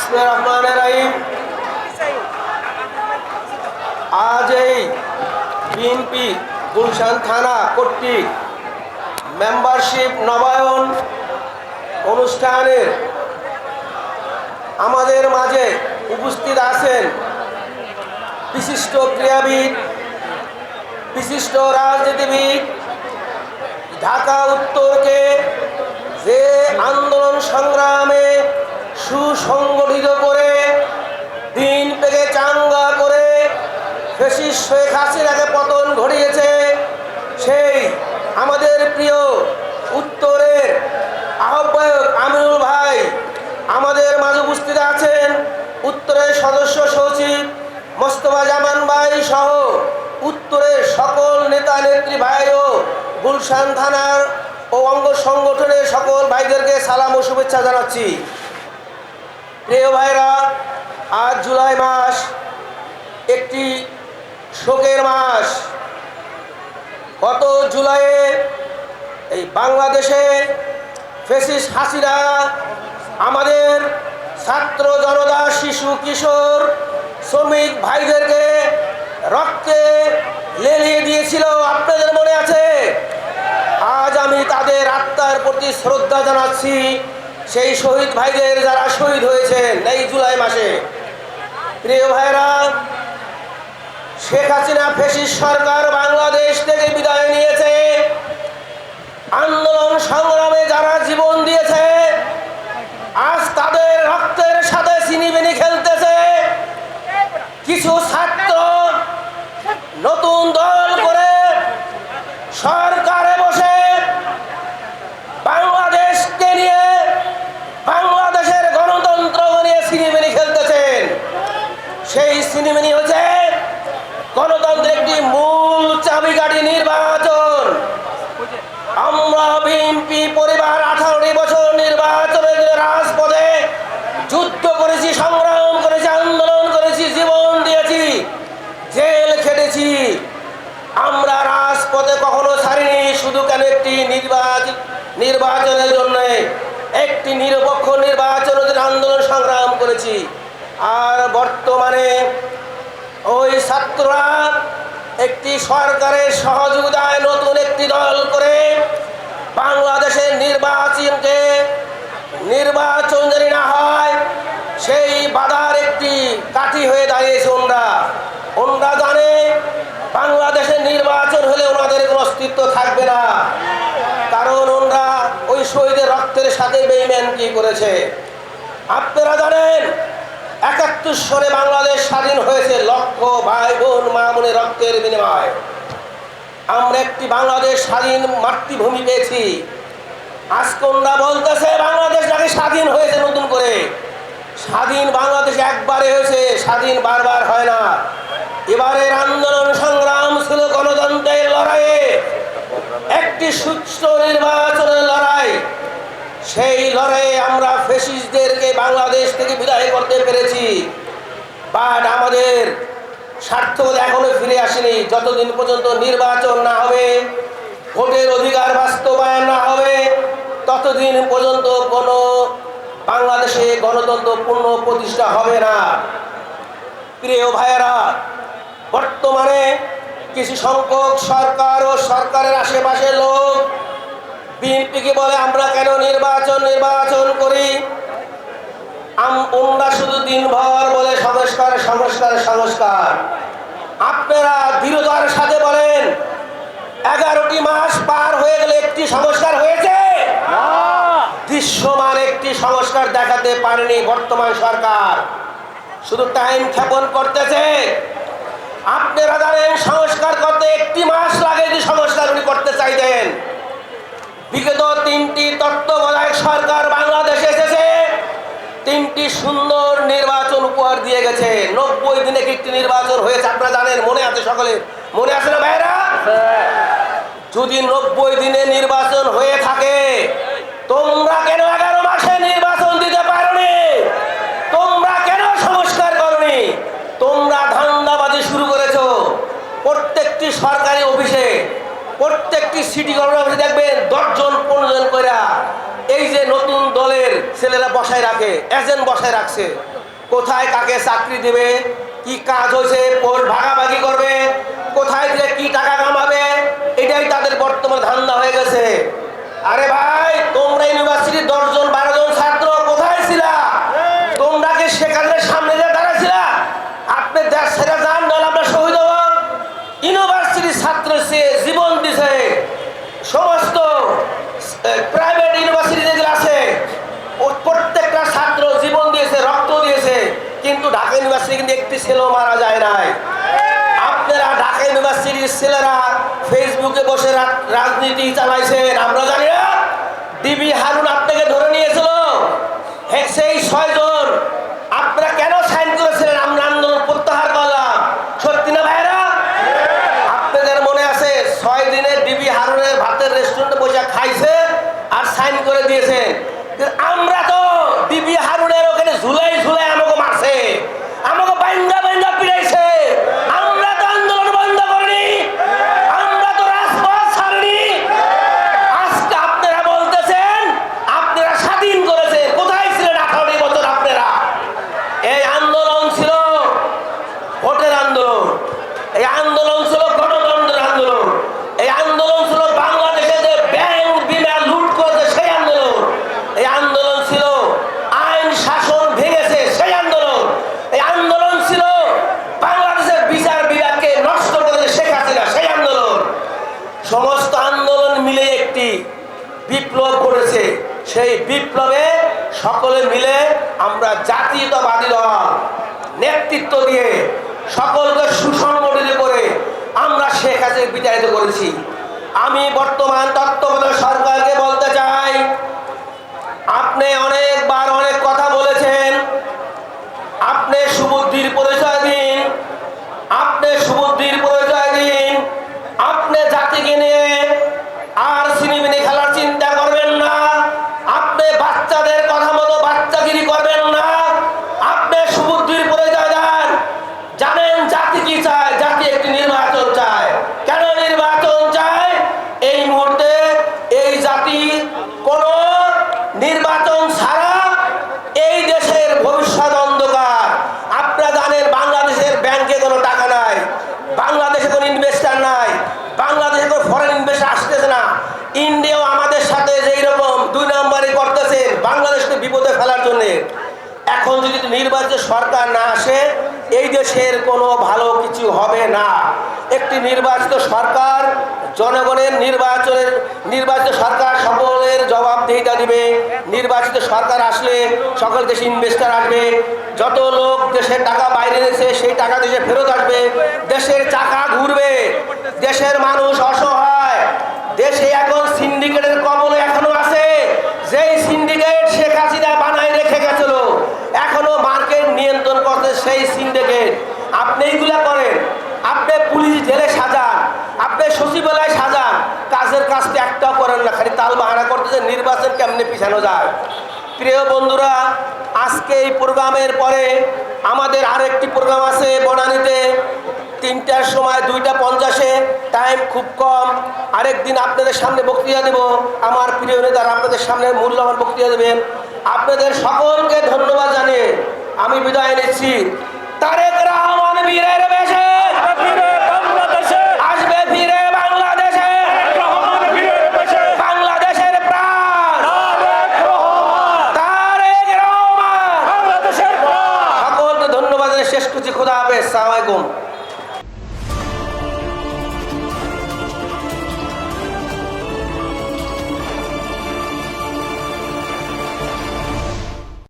বিসমিল্লাহির রহমানির রহিম। আজ এই বিএনপি গুলশান থানা কর্তৃক মেম্বারশিপ নবায়ন অনুষ্ঠানের আমাদের মাঝে উপস্থিত আছেন বিশিষ্ট ক্রীড়াবিদ, বিশিষ্ট রাজনীতিবিদ। ঢাকা উত্তরকে যে আন্দোলন সংগ্রামে সুসংগঠিত করে দিন পেকে চাঙ্গা করে ফ্যাসিস্ট শেখ হাসিনাকে পতন ঘটিয়েছে, সেই আমাদের প্রিয় উত্তরের আহ্বায়ক আমিনুল ভাই আমাদের মাঝে উপস্থিত আছেন। উত্তরের সদস্য সচিব মোস্তফা জামান ভাই সহ উত্তরের সকল নেতা নেত্রী ভাই ও গুলশান থানার ও অঙ্গ সংগঠনের সকল ভাইদেরকে সালাম ও শুভেচ্ছা জানাচ্ছি। প্রিয় ভাইরা, আজ জুলাই মাস একটি শোকের মাস। গত জুলাইয়ে এই বাংলাদেশে ফ্যাসিস্ট হাসিনা আমাদের ছাত্র জনতা, শিশু কিশোর, শ্রমিক ভাইদেরকে রক্তে লেলিয়ে দিয়েছিল, আপনাদের মনে আছে? আজ আমি তাদের আত্মার প্রতি শ্রদ্ধা জানাচ্ছি, সেই শহীদ ভাইদের যারা শহীদ হয়েছেন এই জুলাই মাসে। প্রিয় ভাইরা, শেখ হাসিনা ফ্যাসিস্ট সরকার বাংলাদেশ থেকে বিদায় নিয়েছে। আন্দোলন সংগ্রামে যারা জীবন দিয়েছে আজ তাদের রক্তের সাথে চিনিবিনি খেলতেছে। কিছু ছাত্র নতুন দল করে সরকারে বসে বাংলাদেশকে নিয়ে, বাংলাদেশের গণতন্ত্র নিয়ে চিনিমিনি খেলতেছেন। সেই চিনিমিনি হচ্ছে গণতন্ত্রের একটি মূল চাবিকাঠি নির্বাচন। আমরা বিএনপি পরিবার 18টি বছর নির্বাচনের রাজপথে যুদ্ধ করেছি, সংগ্রাম করেছি, আন্দোলন করেছি, জীবন দিয়েছি, জেল খেটেছি। আমরা রাজপথে কখনো ছাড়িনি। শুধু কেন একটি নির্বাচনের জন্য, একটি নিরপেক্ষ নির্বাচনের আন্দোলন সংগ্রাম করেছি। আর বর্তমানে ওই ছাত্ররা একটি সরকারের সহযোগিতায় নতুন একটি দল করে বাংলাদেশের নির্বাচন যদি না হয় সেই বাধার একটি কাঠি হয়ে দাঁড়িয়েছে। ওনরা জানে বাংলাদেশের নির্বাচন হলে ওনাদের কোনো অস্তিত্ব থাকবে না, কারণ ওনরা ওই শহীদের রক্তের সাথে বেঈমানি করেছে। আপনারা জানেন 71 সনে বাংলাদেশ স্বাধীন হয়েছে লক্ষ ভাই বোন মা বোনের রক্তের বিনিময়ে। আমরা একটি বাংলাদেশ স্বাধীন মাতৃভূমি পেয়েছি। আজকে ওনরা বলতেছে বাংলাদেশ নাকি স্বাধীন হয়েছে নতুন করে। স্বাধীন বাংলাদেশ একবারে হয়েছে, স্বাধীন বারবার হয় না। এবারের আন্দোলন সংগ্রাম ছিল গণতন্ত্রের লড়াইয়ে, একটি সুষ্ঠু নির্বাচনের লড়াই। সেই লড়াইয়ে আমরা ফ্যাসিস্টদেরকে বাংলাদেশ থেকে বিদায় করতে পেরেছি। বাট আমাদের সার্থকতা এখনো ফিরে আসেনি। যতদিন পর্যন্ত নির্বাচন না হবে, ভোটের অধিকার বাস্তবায়ন না হবে, ততদিন পর্যন্ত কোনো বাংলাদেশে গণতন্ত্র পূর্ণ প্রতিষ্ঠা হবে না। প্রিয় ভাইয়েরা, বর্তমানে কিছু সংখ্যক সরকার ও সরকারের আশেপাশের লোক বিএনপিকে বলে আমরা কেন নির্বাচন করি। আমরা শুধু দিনভর বলে সংস্কার। আপনারা দৃঢ়তার সাথে বলেন 11টি মাস পার হয়ে গেলে একটি সংস্কার হয়েছে? দৃশ্যমান একটি সংস্কার দেখাতে পারেনি বর্তমান সরকার, শুধু টাইম ক্ষেপণ করতেছে। আপনারা জানেন সংস্কার করতে 1 মাস লাগে, যদি সংস্কার উনি করতে চাইতেন। বিগত 3টি তত্ত্বাবধায়ক সরকার বাংলাদেশে এসেছে, 3টি সুন্দর নির্বাচন উপহার দিয়ে গেছে। 90 দিনে একটি নির্বাচন হয়েছে, আপনারা জানেন, মনে আছে? সকলে মনে আছে না ভাইরা? যদি 90 দিনে নির্বাচন হয়ে থাকে, তোমরা কেন 11 মাসে নির্বাচন দিতে পারোনি? তোমরা কেন সংস্কার করোনি? তোমরা ধান্দাবাজি শুরু করেছো। প্রত্যেকটি সরকারি অফিসে, প্রত্যেকটি সিটি কর্পোরেশনে দেখবেন 10 জন 15 জন করে এই যে নতুন দলের ছেলেরা বসায় রাখে, এজেন্ট বসায় রাখছে। কোথায় কাকে চাকরি দেবে, কি কাজ হয়েছে পোস্ট ভাগাভাগি করবে, কোথায় থেকে কি টাকা কামাবে, এটাই তাদের বর্তমান ধান্দা হয়ে গেছে। আরে ভাই, তোমরা ইউনিভার্সিটির 10 জন 12 জন ছাত্র কোথায় ছিলা? তোমরা কি সেখানে সামনে দিয়ে দাঁড়াইছিলা? আপনি দেশ ছেড়ে যান, নাহলে আমরা শহীদ হব। ইউনিভার্সিটির ছাত্র সে জীবন দিছে, সমস্ত প্রাইভেট ইউনিভার্সিটি যেগুলো আছে প্রত্যেকটা ছাত্র জীবন দিয়েছে, রক্ত দিয়েছে, কিন্তু ঢাকা ইউনিভার্সিটি কিন্তু একটি ছেলেও মারা যায় নাই। আপনারা ঢাকা ইউনিভার্সিটির ছেলেরা ফেসবুকে বসে রাজনীতি চালাইছেন, আমরা জানি না। ডিবি হারুন আপনাকে ধরে নিয়েছিল, সেই 6 জন আপনারা কেন সাইন করেছিলেন? আমরা আন্দোলন প্রত্যাহার করলাম, সত্যি না ভাইরা? আপনাদের মনে আছে 6 দিনে ডিবি হারুনের ভাতের রেস্টুরেন্টে বসে খাইছে আর সাইন করে দিয়েছে। আমরা তো ডিবি হারুনের ওখানে ঝুলাই ঝুলাই আমাকে মারছে, আমাকে বাইন্দা বাইন্দা পিড়াইছে। আমরা তো আন্দোলন বন্ধ করিনি, আমরা তো রাজপথ ছাড়িনি। আজকে আপনারা বলতেছেন আপনারা স্বাধীন করেছেন, কোথায় ছিলেন 18 বছর আপনারা? এই আন্দোলন ছিল ভোটের আন্দোলন, এই আন্দোলন ছিল গণতন্ত্রের আন্দোলন, এই আন্দোলন ছিল বাংলাদেশে যে ব্যাংক বিমা লুট করেছে সেই আন্দোলন, এই আন্দোলন ছিল আইন শাসন ভেঙেছে সেই আন্দোলন, এই আন্দোলন ছিল বাংলাদেশের বিচার বিভাগকে নষ্ট করেছে শেখ হাসিনা সেই আন্দোলন। সমস্ত আন্দোলন মিলে একটি বিপ্লব করেছে। সেই বিপ্লবে সকলে মিলে আমরা জাতীয়তাবাদী দল নেতৃত্ব দিয়ে সকলকে সুসংগঠিত করে আমরা শেখ হাসিনাকে বিতাড়িত করেছি। আমি বর্তমান তত্ত্বাবধায়ক সরকারকে বলতে চাই, আপনি অনেকবার অনেক কথা বলেছেন, আপনি সুবুদ্ধির পরিচয় দিন, আপনি সুবুদ্ধির পরিচয় দিন। আপনি জাতিকে নিয়ে আর সিনেমিনি খেলার চিন্তা করবেন না, আপনি বাচ্চাদের কথা মতো বাচ্চাগিরি করবেন না, আপনি সুবুদ্ধির পরিচয় দেন। জানেন জাতি কি চায়? জাতি একটি নির্বাচন চায়। কেন নির্বাচন চায়? এই মুহূর্তে এই জাতি কোন নির্বাচন ছাড়া এই দেশের ভবিষ্যৎ অন্ধকার। আপনারা জানেন বাংলাদেশের ব্যাংকে কোনো টাকা নাই, বাংলাদেশে কোনো ইনভেস্টার নাই, বাংলাদেশে কোনো ফরেন ইনভেস্টার আসতেছে না। ইন্ডিয়াও আমাদের সাথে যেই রকম 2 নম্বরই করতেছে বাংলাদেশকে বিপদে ফেলার জন্য। এখন যদি নির্বাচিত সরকার না আসে এই দেশের কোনো ভালো কিছু হবে না। একটি নির্বাচিত সরকার জনগণের নির্বাচিত সরকার সকলের জবাবদিহিতা দিবে। নির্বাচিত সরকার আসলে সকল দেশে ইনভেস্টার আসবে, যত লোক দেশের টাকা বাইরে দিয়েছে সেই টাকা দেশে ফেরত আসবে, দেশের চাকা ঘুরবে, দেশের মানুষ অসহায়। দেশে এখন সিন্ডিকেটের কবলে এখনো আছে, যেই সিন্ডিকেট শেখ হাসিনা বানাই রেখে গেছিল এখনো মার্কেট নিয়ন্ত্রণ করতে সেই সিন্ডিকেট। আপনি এইগুলা করেন, আপনি পুলিশ জেলে সাজান, আপনি সচিবালয় সাজান, কাজের কাজটা একটাও করেন না, খালি তাল বাহানা করতেছে নির্বাচন কেমনে পিছানো যায়। প্রিয় বন্ধুরা, আজকে এই প্রোগ্রামের পরে আমাদের আরেকটি প্রোগ্রাম আছে বনানীতে 3টার সময় 2:50-এ, টাইম খুব কম। আরেকদিন আপনাদের সামনে বক্তৃতা দেব, আমার প্রিয় নেতারা আপনাদের সামনে মূল্যবান বক্তৃতা দেবেন। আপনাদের সকলকে ধন্যবাদ জানিয়ে আমি বিদায় নিচ্ছি। তারেক রহমান বীরের বেশে আসবে ফিরে বাংলাদেশে, বাংলাদেশের প্রাণ তারেক রহমান। সকলকে ধন্যবাদ শেষ করছি। খোদা হাফেজ, আসসালামু আলাইকুম।